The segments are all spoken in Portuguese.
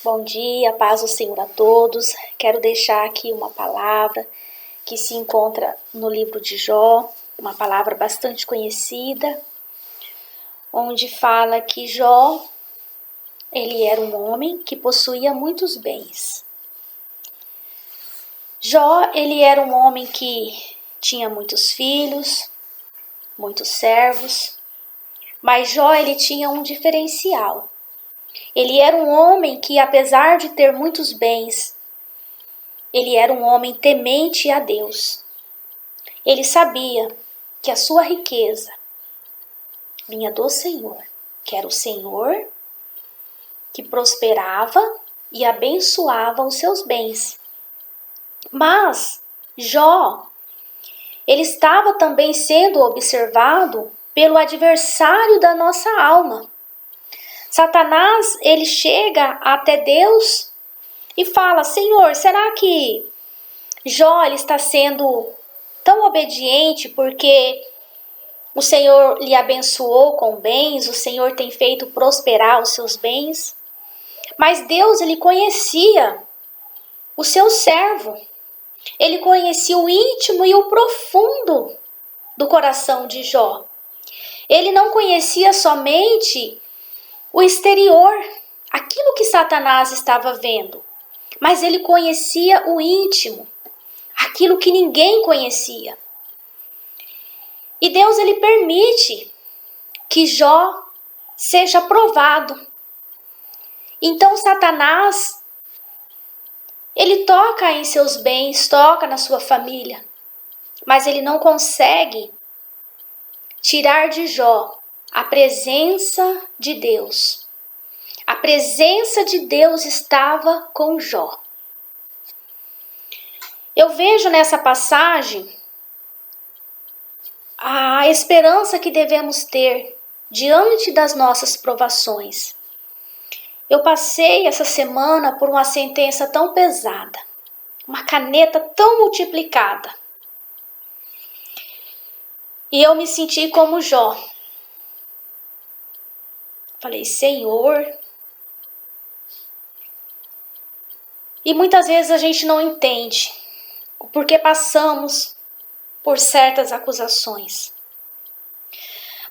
Bom dia, paz do Senhor a todos. Quero deixar aqui uma palavra que se encontra no livro de Jó, uma palavra bastante conhecida, onde fala que Jó, ele era um homem que possuía muitos bens. Jó, ele era um homem que tinha muitos filhos, muitos servos, mas Jó, ele tinha um diferencial. Ele era um homem que, apesar de ter muitos bens, ele era um homem temente a Deus. Ele sabia que a sua riqueza vinha do Senhor, que era o Senhor que prosperava e abençoava os seus bens. Mas Jó, ele estava também sendo observado pelo adversário da nossa alma. Satanás, ele chega até Deus e fala: Senhor, será que Jó ele está sendo tão obediente porque o Senhor lhe abençoou com bens, o Senhor tem feito prosperar os seus bens? Mas Deus, ele conhecia o seu servo. Ele conhecia o íntimo e o profundo do coração de Jó. Ele não conhecia somente o exterior, aquilo que Satanás estava vendo, mas ele conhecia o íntimo, aquilo que ninguém conhecia. E Deus, ele permite que Jó seja provado. Então Satanás, ele toca em seus bens, toca na sua família, mas ele não consegue tirar de Jó a presença de Deus. A presença de Deus estava com Jó. Eu vejo nessa passagem a esperança que devemos ter diante das nossas provações. Eu passei essa semana por uma sentença tão pesada, uma caneta tão multiplicada. E eu me senti como Jó. Falei, Senhor. E muitas vezes a gente não entende o porquê passamos por certas acusações.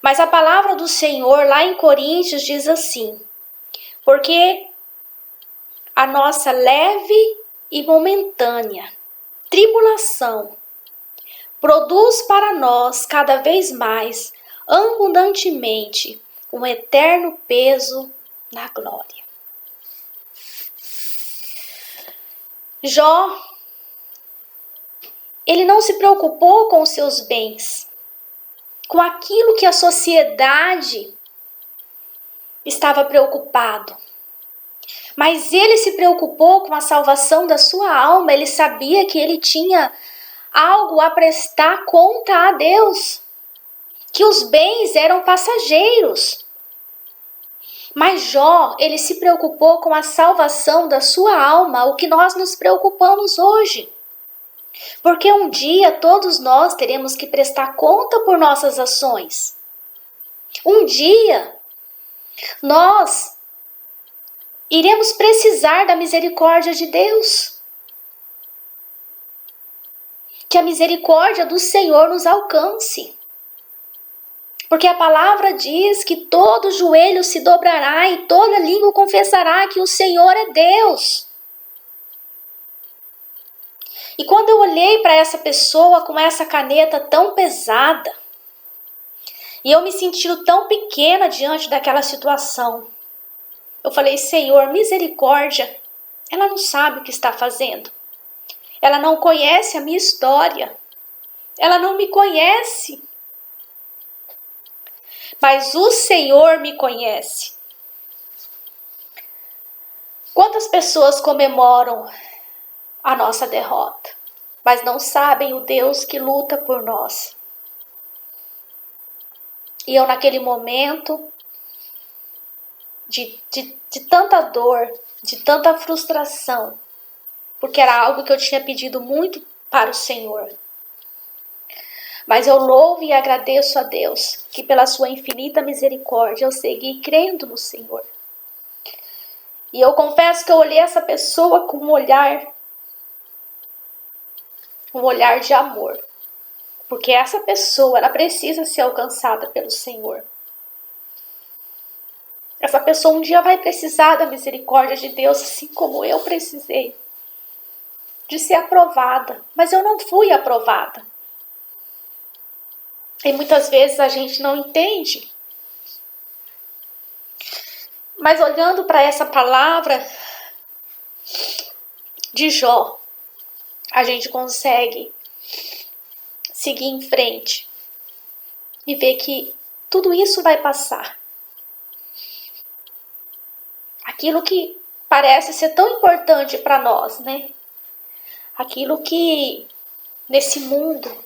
Mas a palavra do Senhor lá em Coríntios diz assim: porque a nossa leve e momentânea tribulação produz para nós cada vez mais abundantemente um eterno peso na glória. Jó, ele não se preocupou com os seus bens, com aquilo que a sociedade estava preocupado. Mas ele se preocupou com a salvação da sua alma. Ele sabia que ele tinha algo a prestar conta a Deus, que os bens eram passageiros. Mas Jó, ele se preocupou com a salvação da sua alma, o que nós nos preocupamos hoje. Porque um dia todos nós teremos que prestar conta por nossas ações. Um dia nós iremos precisar da misericórdia de Deus. Que a misericórdia do Senhor nos alcance. Porque a palavra diz que todo joelho se dobrará e toda língua confessará que o Senhor é Deus. E quando eu olhei para essa pessoa com essa caneta tão pesada, e eu me sentindo tão pequena diante daquela situação, eu falei, Senhor, misericórdia, ela não sabe o que está fazendo. Ela não conhece a minha história. Ela não me conhece. Mas o Senhor me conhece. Quantas pessoas comemoram a nossa derrota, mas não sabem o Deus que luta por nós. E eu naquele momento de tanta dor, de tanta frustração, porque era algo que eu tinha pedido muito para o Senhor. Mas eu louvo e agradeço a Deus que pela sua infinita misericórdia eu segui crendo no Senhor. E eu confesso que eu olhei essa pessoa com um olhar de amor. Porque essa pessoa, ela precisa ser alcançada pelo Senhor. Essa pessoa um dia vai precisar da misericórdia de Deus, assim como eu precisei de ser aprovada. Mas eu não fui aprovada. E muitas vezes a gente não entende. Mas olhando para essa palavra de Jó, a gente consegue seguir em frente e ver que tudo isso vai passar. Aquilo que parece ser tão importante para nós, né? Aquilo que nesse mundo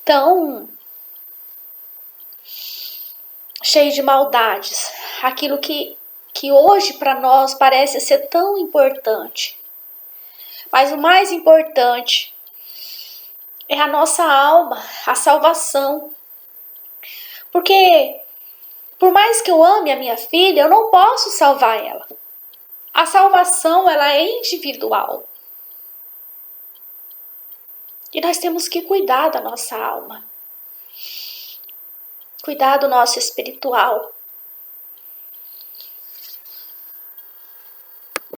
tão cheio de maldades, aquilo que hoje para nós parece ser tão importante. Mas o mais importante é a nossa alma, a salvação. Porque por mais que eu ame a minha filha, eu não posso salvar ela. A salvação, ela é individual. E nós temos que cuidar da nossa alma. Cuidar do nosso espiritual.